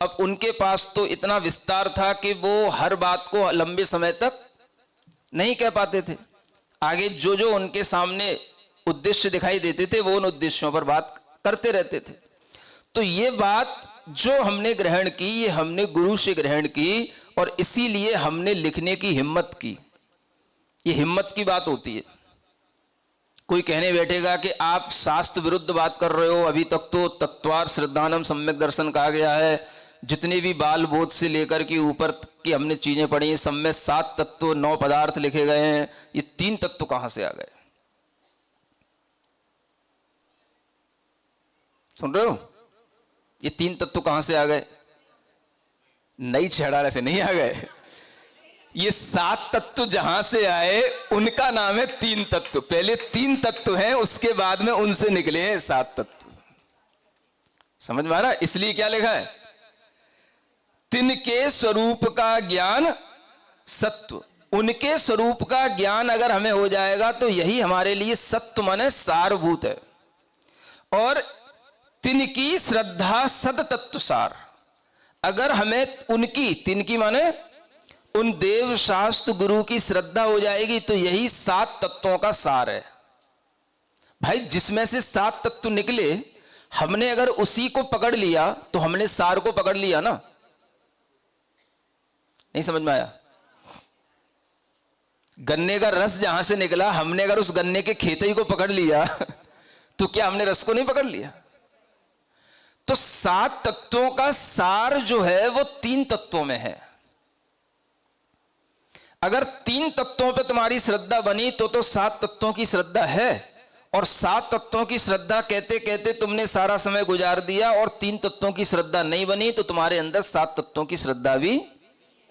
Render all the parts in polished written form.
अब उनके पास तो इतना विस्तार था कि वो हर बात को लंबे समय तक नहीं कह पाते थे। आगे जो जो उनके सामने उद्देश्य दिखाई देते थे वो उन उद्देश्यों पर बात करते रहते थे। तो ये बात जो हमने ग्रहण की, ये हमने गुरु से ग्रहण की और इसीलिए हमने लिखने की हिम्मत की। ये हिम्मत की बात होती है। कोई कहने बैठेगा कि आप शास्त्र विरुद्ध बात कर रहे हो, अभी तक तो तत्वार श्रद्धानम सम्यक दर्शन कहा गया है, जितने भी बाल बोध से लेकर के ऊपर की हमने चीजें पढ़ी, सब में 7 तत्व 9 पदार्थ लिखे गए हैं, ये 3 तत्व कहां से आ गए? सुन रहे हो? ये 3 तत्व कहां से आ गए? नई छेड़ाले से नहीं आ गए। ये 7 तत्व जहां से आए उनका नाम है 3 तत्व। पहले 3 तत्व हैं, उसके बाद में उनसे निकले हैं 7 तत्व। समझ में आ रहा? इसलिए क्या लिखा है? तिनके स्वरूप का ज्ञान सत्व। उनके स्वरूप का ज्ञान अगर हमें हो जाएगा तो यही हमारे लिए सत्व माने सारभूत है। और तिनकी श्रद्धा सद तत्व सार। अगर हमें उनकी, तिनकी माने उन देव शास्त्र गुरु की श्रद्धा हो जाएगी तो यही 7 तत्वों का सार है। भाई जिसमें से 7 तत्व निकले, हमने अगर उसी को पकड़ लिया तो हमने सार को पकड़ लिया ना। नहीं समझ में आया? गन्ने का रस जहां से निकला, हमने अगर उस गन्ने के खेतई को पकड़ लिया तो क्या हमने रस को नहीं पकड़ लिया? तो 7 तत्वों का सार जो है वो 3 तत्वों में है। अगर 3 तत्वों पे तुम्हारी श्रद्धा बनी तो 7 तत्वों की श्रद्धा है। और 7 तत्वों की श्रद्धा कहते कहते तुमने सारा समय गुजार दिया और 3 तत्वों की श्रद्धा नहीं बनी तो तुम्हारे अंदर 7 तत्वों की श्रद्धा भी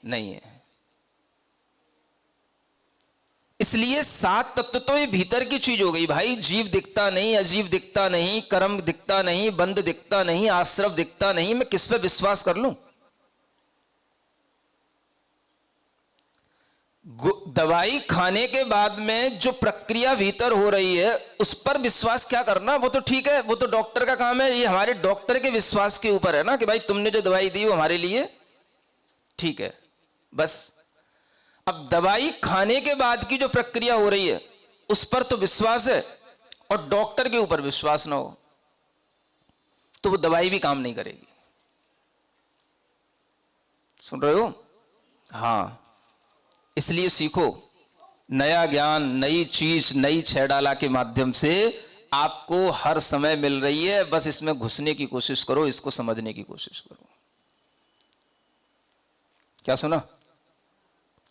नहीं है। इसलिए 7 तत्व तो ये भीतर की चीज हो गई भाई। जीव दिखता नहीं, अजीव दिखता नहीं, कर्म दिखता नहीं, बंध दिखता नहीं, आश्रव दिखता नहीं, मैं किस पे विश्वास कर लूं? दवाई खाने के बाद में जो प्रक्रिया भीतर हो रही है उस पर विश्वास क्या करना, वो तो ठीक है, वो तो डॉक्टर का काम है। ये हमारे डॉक्टर के विश्वास के ऊपर है ना कि भाई तुमने जो दवाई दी वो हमारे लिए ठीक है, बस। अब दवाई खाने के बाद की जो प्रक्रिया हो रही है उस पर तो विश्वास है और डॉक्टर के ऊपर विश्वास ना हो तो वो दवाई भी काम नहीं करेगी। सुन रहे हो? हाँ, इसलिए सीखो। नया ज्ञान, नई चीज, नई छेड़ाला के माध्यम से आपको हर समय मिल रही है। बस इसमें घुसने की कोशिश करो, इसको समझने की कोशिश करो। क्या सुना?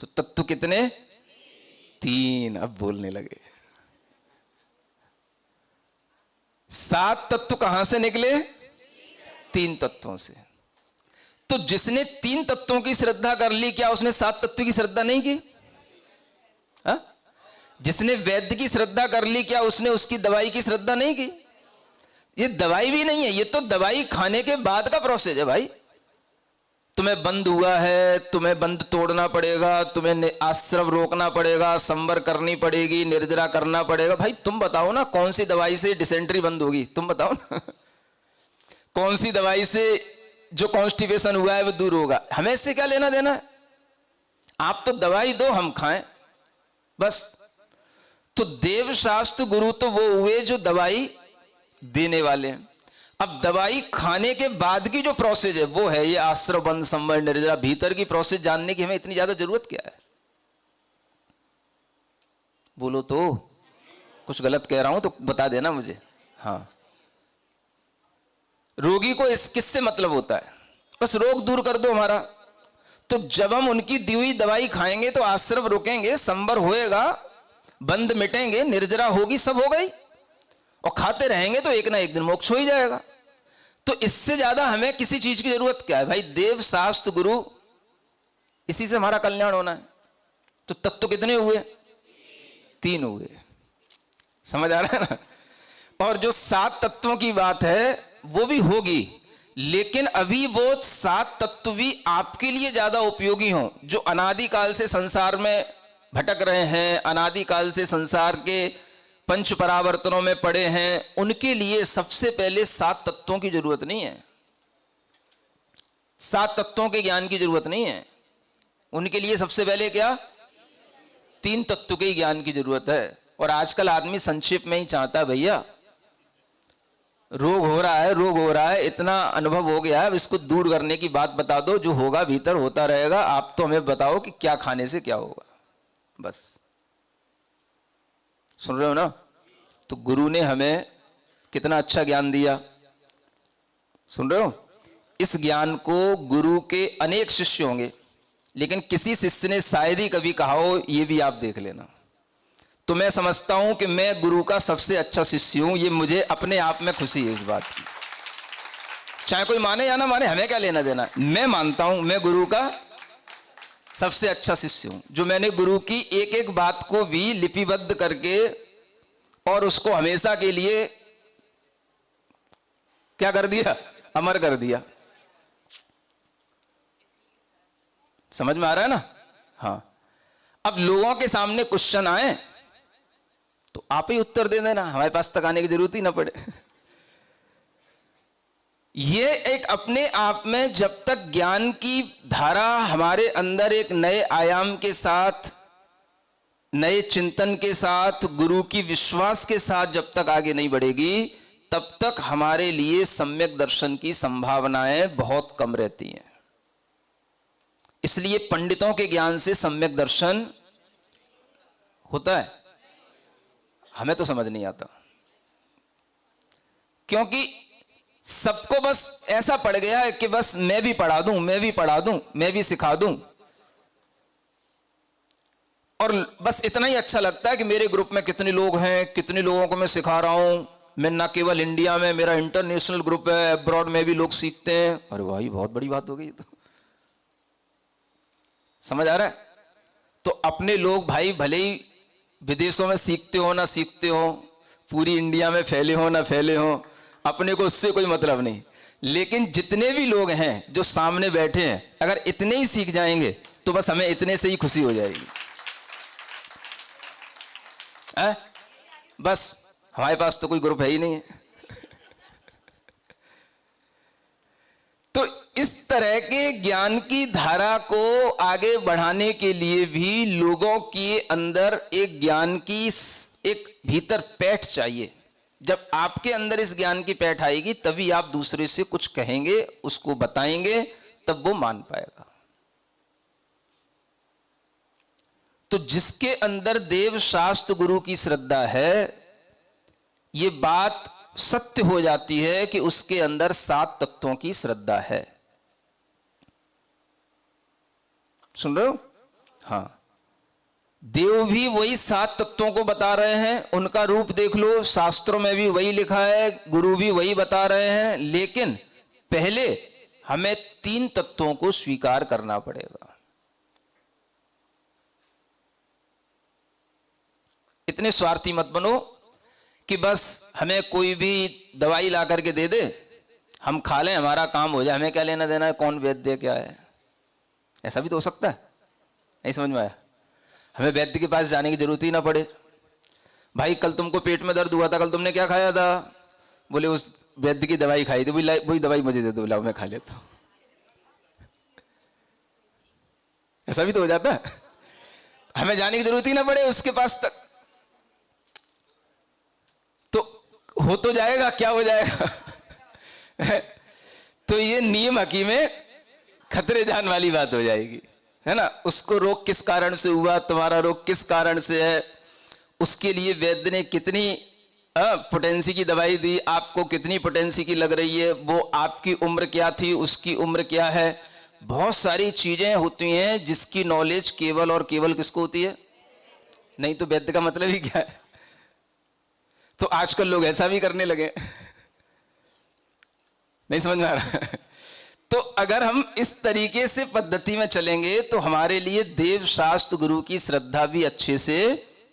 तो तत्व कितने? 3। अब बोलने लगे। 7 तत्व कहां से निकले? 3 तत्वों से। तो जिसने 3 तत्वों की श्रद्धा कर ली, क्या उसने 7 तत्व की श्रद्धा नहीं की? हा? जिसने वैद्य की श्रद्धा कर ली, क्या उसने उसकी दवाई की श्रद्धा नहीं की? ये दवाई भी नहीं है, ये तो दवाई खाने के बाद का प्रोसेस है भाई। तुम्हें बंद हुआ है, तुम्हें बंद तोड़ना पड़ेगा, तुम्हें आश्रव रोकना पड़ेगा, संवर करनी पड़ेगी, निर्जरा करना पड़ेगा। भाई तुम बताओ ना, कौन सी दवाई से डिसेंट्री बंद होगी? तुम बताओ ना। कौन सी दवाई से जो कॉन्स्टिपेशन हुआ है वो दूर होगा? हमें इससे क्या लेना देना है? आप तो दवाई दो, हम खाएं, बस। तो देव शास्त्र गुरु तो वो हुए जो दवाई देने वाले हैं। अब दवाई खाने के बाद की जो प्रोसेस है वो है ये आश्रव, बंध, संवर, निर्जरा। भीतर की प्रोसेस जानने की हमें इतनी ज्यादा जरूरत क्या है? बोलो तो, कुछ गलत कह रहा हूं तो बता देना मुझे। हाँ, रोगी को इस किससे मतलब होता है? बस रोग दूर कर दो हमारा। तो जब हम उनकी दी हुई दवाई खाएंगे तो आश्रव रुकेंगे, संवर होएगा, बंध मिटेंगे, निर्जरा होगी, सब हो गई। और खाते रहेंगे तो एक ना एक दिन मोक्ष हो ही जाएगा। तो इससे ज्यादा हमें किसी चीज की जरूरत क्या है भाई? देव शास्त्र गुरु, इसी से हमारा कल्याण होना है। तो तत्व कितने हुए? 3 हुए। समझ आ रहा है ना? और जो 7 तत्वों की बात है वो भी होगी, लेकिन अभी वो 7 तत्व भी आपके लिए ज्यादा उपयोगी हों, जो अनादिकाल से संसार में भटक रहे हैं, अनादिकाल से संसार के पंच परावर्तनों में पड़े हैं। उनके लिए सबसे पहले 7 तत्वों की जरूरत नहीं है। 7 तत्वों के ज्ञान की जरूरत नहीं है, उनके लिए सबसे पहले क्या, 3 तत्व के ज्ञान की जरूरत है। और आजकल आदमी संक्षेप में ही चाहता है, भैया रोग हो रहा है, रोग हो रहा है, इतना अनुभव हो गया है, इसको दूर करने की बात बता दो, जो होगा भीतर होता रहेगा, आप तो हमें बताओ कि क्या खाने से क्या होगा, बस। सुन रहे हो ना? तो गुरु ने हमें कितना अच्छा ज्ञान दिया, सुन रहे हो? इस ज्ञान को गुरु के अनेक शिष्य होंगे, लेकिन किसी शिष्य ने शायद ही कभी कहा हो, ये भी आप देख लेना। तो मैं समझता हूं कि मैं गुरु का सबसे अच्छा शिष्य हूं, ये मुझे अपने आप में खुशी है इस बात की। चाहे कोई माने या ना माने, हमें क्या लेना देना। मैं मानता हूं मैं गुरु का सबसे अच्छा शिष्य हूं, जो मैंने गुरु की एक एक बात को भी लिपिबद्ध करके और उसको हमेशा के लिए क्या कर दिया, अमर कर दिया। समझ में आ रहा है ना? हाँ। अब लोगों के सामने क्वेश्चन आए तो आप ही उत्तर दे देना, हमारे पास तक आने की जरूरत ही ना पड़े। ये एक अपने आप में, जब तक ज्ञान की धारा हमारे अंदर एक नए आयाम के साथ, नए चिंतन के साथ, गुरु की विश्वास के साथ जब तक आगे नहीं बढ़ेगी, तब तक हमारे लिए सम्यक दर्शन की संभावनाएं बहुत कम रहती हैं। इसलिए पंडितों के ज्ञान से सम्यक दर्शन होता है, हमें तो समझ नहीं आता, क्योंकि सबको बस ऐसा पड़ गया है कि बस मैं भी पढ़ा दूं, मैं भी पढ़ा दूं, मैं भी सिखा दूं, और बस इतना ही अच्छा लगता है कि मेरे ग्रुप में कितने लोग हैं, कितने लोगों को मैं सिखा रहा हूं। मैं ना केवल इंडिया में, मेरा इंटरनेशनल ग्रुप है, अब्रॉड में भी लोग सीखते हैं। अरे भाई बहुत बड़ी बात हो गई। तो समझ आ रहा है? तो अपने लोग भाई भले ही विदेशों में सीखते हो ना सीखते हो, पूरी इंडिया में फैले हो ना फैले हो, अपने को उससे कोई मतलब नहीं। लेकिन जितने भी लोग हैं जो सामने बैठे हैं, अगर इतने ही सीख जाएंगे तो बस हमें इतने से ही खुशी हो जाएगी। बस हमारे पास तो कोई ग्रुप है ही नहीं है। तो इस तरह के ज्ञान की धारा को आगे बढ़ाने के लिए भी लोगों के अंदर एक ज्ञान की एक भीतर पैठ चाहिए। जब आपके अंदर इस ज्ञान की पैठ आएगी तभी आप दूसरे से कुछ कहेंगे, उसको बताएंगे, तब वो मान पाएगा। तो जिसके अंदर देव शास्त्र गुरु की श्रद्धा है, ये बात सत्य हो जाती है कि उसके अंदर 7 तत्वों की श्रद्धा है। सुन रहे हो? हाँ, देव भी वही 7 तत्वों को बता रहे हैं, उनका रूप देख लो, शास्त्रों में भी वही लिखा है, गुरु भी वही बता रहे हैं। लेकिन पहले हमें 3 तत्वों को स्वीकार करना पड़ेगा। इतने स्वार्थी मत बनो कि बस हमें कोई भी दवाई ला करके दे दे, हम खा लें, हमारा काम हो जाए, हमें क्या लेना देना है, कौन वैद्य क्या है। ऐसा भी तो हो सकता है। नहीं समझ में आया? हमें वैद्य के पास जाने की जरूरत ही ना पड़े। भाई कल तुमको पेट में दर्द हुआ था, कल तुमने क्या खाया था? बोले उस वैद्य की दवाई खाई थी। वही दवाई मुझे दे दो, लाओ मैं खा लेता हूं। ऐसा भी तो हो जाता है। हमें जाने की जरूरत ही ना पड़े उसके पास तक, तो हो तो जाएगा, क्या हो जाएगा। तो ये नियम हकीमे खतरे जान वाली बात हो जाएगी, है ना। उसको रोग किस कारण से हुआ, तुम्हारा रोग किस कारण से है, उसके लिए वैद्य ने कितनी पोटेंसी की दवाई दी, आपको कितनी पोटेंसी की लग रही है, वो आपकी उम्र क्या थी, उसकी उम्र क्या है। बहुत सारी चीजें होती हैं जिसकी नॉलेज केवल और केवल किसको होती है? नहीं तो वैद्य का मतलब ही क्या है। तो आजकल लोग ऐसा भी करने लगे। नहीं समझ में आ रहा। तो अगर हम इस तरीके से पद्धति में चलेंगे तो हमारे लिए देव शास्त्र गुरु की श्रद्धा भी अच्छे से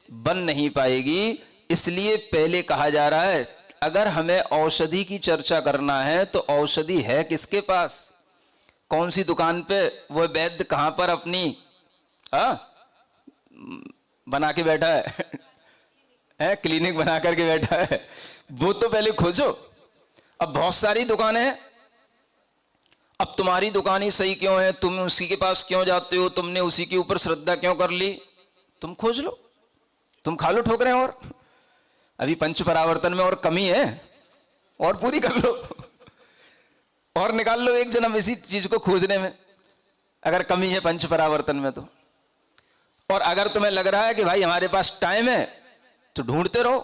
बन नहीं पाएगी। इसलिए पहले कहा जा रहा है, अगर हमें औषधि की चर्चा करना है तो औषधि है किसके पास, कौन सी दुकान पे, वो वैद्य कहां पर अपनी बना के बैठा है, क्लिनिक बना करके बैठा है, वो तो पहले खोजो। अब बहुत सारी दुकानें हैं अब तुम्हारी दुकान ही सही क्यों है, तुम उसी के पास क्यों जाते हो, तुमने उसी के ऊपर श्रद्धा क्यों कर ली, तुम खोज लो, तुम खा लो ठोकरें, और अभी पंच परावर्तन में और कमी है, और पूरी कर लो, और निकाल लो एक जन्म इसी चीज को खोजने में, अगर कमी है पंच परावर्तन में तो। और अगर तुम्हें लग रहा है कि भाई हमारे पास टाइम है, तो ढूंढते रहो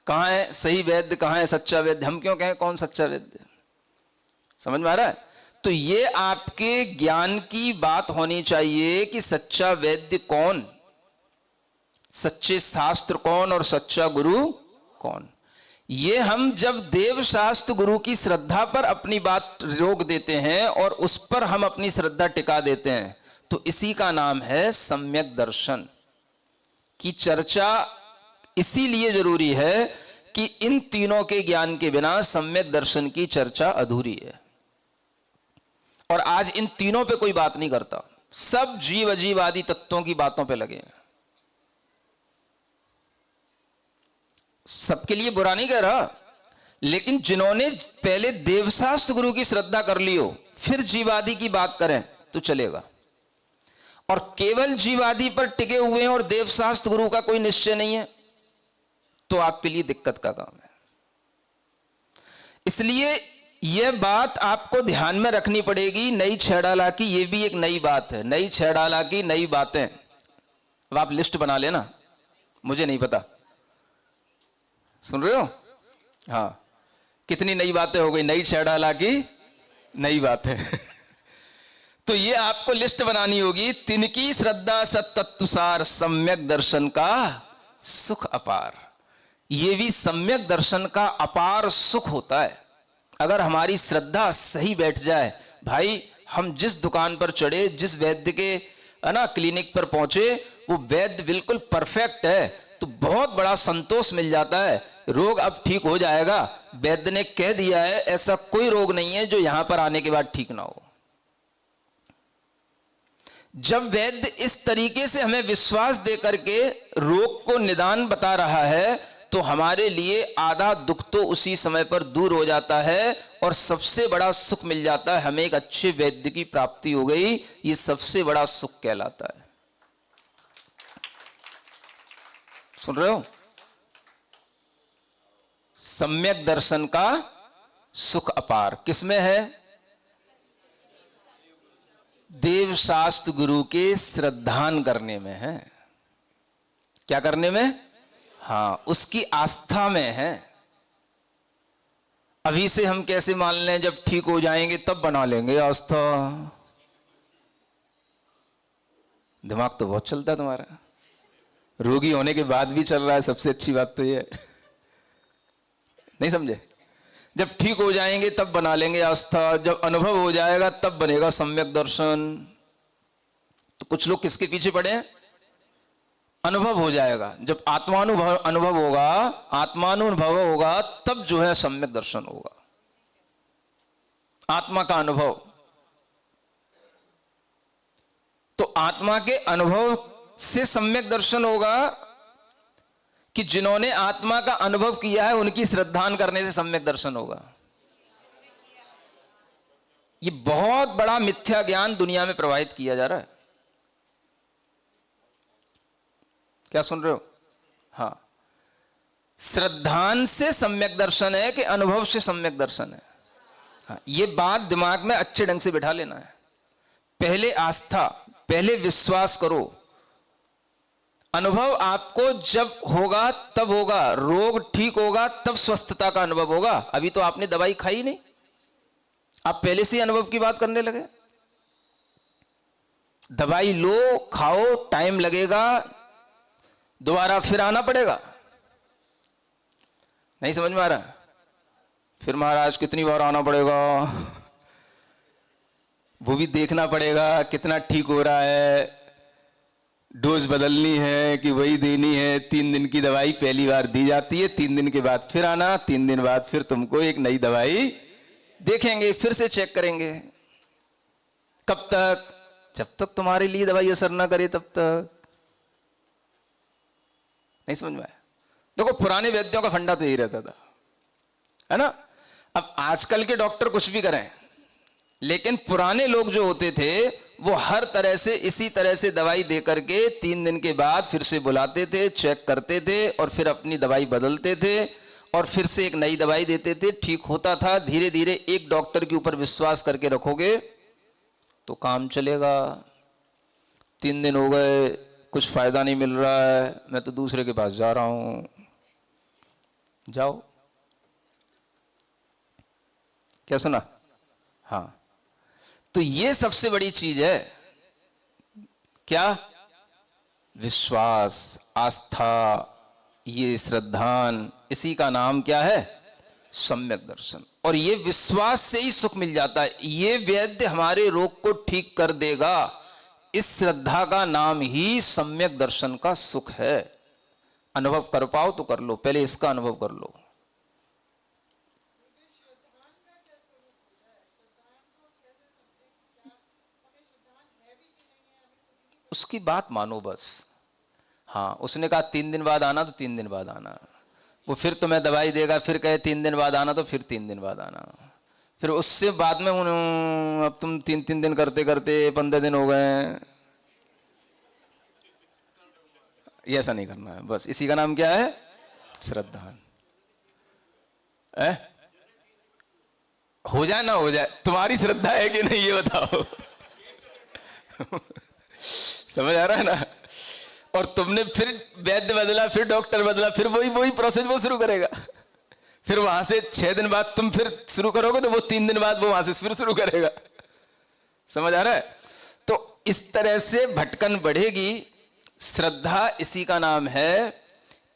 कहां है सही वैद्य, कहां है सच्चा वैद्य। हम क्यों कहें कौन सच्चा वैद्य, समझ में आ रहा है? तो ये आपके ज्ञान की बात होनी चाहिए कि सच्चा वैद्य कौन, सच्चे शास्त्र कौन और सच्चा गुरु कौन। ये हम जब देव शास्त्र गुरु की श्रद्धा पर अपनी बात रोक देते हैं और उस पर हम अपनी श्रद्धा टिका देते हैं, तो इसी का नाम है सम्यक दर्शन की चर्चा। इसीलिए जरूरी है कि इन तीनों के ज्ञान के बिना सम्यक दर्शन की चर्चा अधूरी है। और आज इन तीनों पे कोई बात नहीं करता, सब जीव अजीव आदि तत्वों की बातों पे लगे हैं। सबके लिए बुरा नहीं कह रहा, लेकिन जिन्होंने पहले देवशास्त्र गुरु की श्रद्धा कर ली हो, फिर जीवादि की बात करें तो चलेगा। और केवल जीवादि पर टिके हुए हैं और देवशास्त्र गुरु का कोई निश्चय नहीं है, तो आपके लिए दिक्कत का काम है। इसलिए यह बात आपको ध्यान में रखनी पड़ेगी। नई छेड़ाला की यह भी एक नई बात है, नई छेड़ाला की नई बातें। अब आप लिस्ट बना लेना, मुझे नहीं पता, सुन रहे हो? हाँ, कितनी नई बातें हो गई, नई छेड़ाला की नई बात है। तो ये आपको लिस्ट बनानी होगी। तिनकी श्रद्धा सत्तत्वसार, सम्यक दर्शन का सुख अपार। ये भी सम्यक दर्शन का अपार सुख होता है अगर हमारी श्रद्धा सही बैठ जाए। भाई हम जिस दुकान पर चढ़े, जिस वैद्य के क्लिनिक पर पहुंचे, वो वैद्य बिल्कुल परफेक्ट है, तो बहुत बड़ा संतोष मिल जाता है। रोग अब ठीक हो जाएगा, वैद्य ने कह दिया है, ऐसा कोई रोग नहीं है जो यहां पर आने के बाद ठीक ना हो। जब वैद्य इस तरीके से हमें विश्वास दे करके रोग को निदान बता रहा है, तो हमारे लिए आधा दुख तो उसी समय पर दूर हो जाता है और सबसे बड़ा सुख मिल जाता है। हमें एक अच्छे वैद्य की प्राप्ति हो गई, ये सबसे बड़ा सुख कहलाता है। सुन रहे हो? सम्यक दर्शन का सुख अपार किसमें है? देव शास्त्र गुरु के श्रद्धान करने में है। क्या करने में? हाँ, उसकी आस्था में है। अभी से हम कैसे मान लें, जब ठीक हो जाएंगे तब बना लेंगे आस्था। दिमाग तो बहुत चलता है तुम्हारा, रोगी होने के बाद भी चल रहा है। सबसे अच्छी बात तो ये नहीं समझे? जब ठीक हो जाएंगे तब बना लेंगे आस्था, जब अनुभव हो जाएगा तब बनेगा सम्यक दर्शन। तो कुछ लोग किसके पीछे पड़े हैं? अनुभव हो जाएगा, जब अनुभव होगा, आत्मानुभव होगा, तब जो है सम्यक दर्शन होगा। आत्मा का अनुभव, तो आत्मा के अनुभव से सम्यक दर्शन होगा कि जिन्होंने आत्मा का अनुभव किया है उनकी श्रद्धान करने से सम्यक दर्शन होगा। ये बहुत बड़ा मिथ्या ज्ञान दुनिया में प्रवाहित किया जा रहा है। क्या सुन रहे हो? हाँ, श्रद्धान से सम्यक दर्शन है कि अनुभव से सम्यक दर्शन है? हाँ, ये बात दिमाग में अच्छे ढंग से बिठा लेना है। पहले आस्था, पहले विश्वास करो। अनुभव आपको जब होगा तब होगा, रोग ठीक होगा तब स्वस्थता का अनुभव होगा। अभी तो आपने दवाई खाई नहीं, आप पहले से ही अनुभव की बात करने लगे। दवाई लो, खाओ, टाइम लगेगा, दोबारा फिर आना पड़ेगा। नहीं समझ में आ रहा? फिर महाराज कितनी बार आना पड़ेगा, वो भी देखना पड़ेगा कितना ठीक हो रहा है, डोज बदलनी है कि वही देनी है। 3 दिन की दवाई पहली बार दी जाती है, 3 दिन के बाद फिर आना, 3 दिन बाद फिर तुमको एक नई दवाई देखेंगे, फिर से चेक करेंगे। कब तक? जब तक तुम्हारे लिए दवाई असर ना करे तब तक। नहीं समझ में आया? देखो, पुराने वैद्यों का फंडा तो यही रहता था, है ना? अब आजकल के डॉक्टर कुछ भी करें, लेकिन पुराने लोग जो होते थे वो हर तरह से इसी तरह से दवाई दे करके 3 दिन के बाद फिर से बुलाते थे, चेक करते थे और फिर अपनी दवाई बदलते थे और फिर से एक नई दवाई देते थे, ठीक होता था। धीरे धीरे एक डॉक्टर के ऊपर विश्वास करके रखोगे तो काम चलेगा। 3 दिन हो गए, कुछ फायदा नहीं मिल रहा है, मैं तो दूसरे के पास जा रहा हूं। जाओ। क्या सुना? हाँ, तो ये सबसे बड़ी चीज है। क्या? विश्वास, आस्था, ये श्रद्धान, इसी का नाम क्या है? सम्यक दर्शन। और ये विश्वास से ही सुख मिल जाता है। ये वैद्य हमारे रोग को ठीक कर देगा। इस श्रद्धा का नाम ही सम्यक दर्शन का सुख है। अनुभव कर पाओ तो कर लो, पहले इसका अनुभव कर लो। उसकी बात मानो बस। हाँ, उसने कहा 3 दिन बाद आना तो 3 दिन बाद आना। वो फिर तुम्हें दवाई देगा, फिर कहे 3 दिन बाद आना तो फिर 3 दिन बाद आना। फिर उससे बाद में अब तुम 3-3 दिन करते करते 15 दिन हो गए। ये ऐसा नहीं करना है। बस इसी का नाम क्या है? श्रद्धा। हो जाए ना हो जाए, तुम्हारी श्रद्धा है कि नहीं ये बताओ। समझ आ रहा है ना? और तुमने फिर वैद्य बदला, फिर डॉक्टर बदला, फिर वही प्रोसेस वो शुरू करेगा। फिर वहां से 6 दिन बाद तुम फिर शुरू करोगे तो वो 3 दिन बाद वो वहां से फिर शुरू करेगा। समझ आ रहा है? तो इस तरह से भटकन बढ़ेगी। श्रद्धा इसी का नाम है।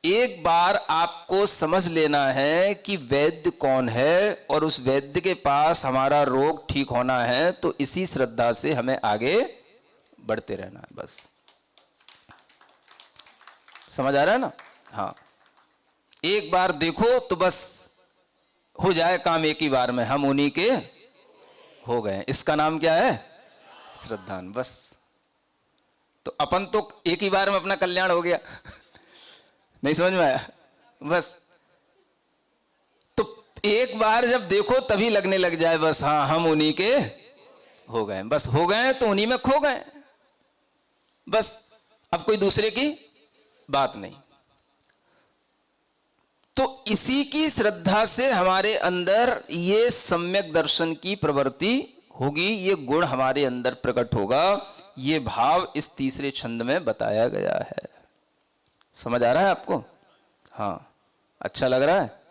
एक बार आपको समझ लेना है कि वैद्य कौन है और उस वैद्य के पास हमारा रोग ठीक होना है, तो इसी श्रद्धा से हमें आगे बढ़ते रहना है। बस समझ आ रहा है ना? हाँ, एक बार देखो तो बस हो जाए काम एक ही बार में। हम उन्हीं के हो गए। इसका नाम क्या है? श्रद्धान। बस तो अपन तो एक ही बार में अपना कल्याण हो गया। नहीं समझ में आया? बस तो एक बार जब देखो तभी लगने लग जाए बस हाँ हम उन्हीं के हो गए। बस हो गए तो उन्हीं में खो गए। बस अब कोई दूसरे की बात नहीं। तो इसी की श्रद्धा से हमारे अंदर ये सम्यक दर्शन की प्रवृत्ति होगी, ये गुण हमारे अंदर प्रकट होगा। ये भाव इस तीसरे छंद में बताया गया है। समझ आ रहा है आपको? हाँ, अच्छा लग रहा है?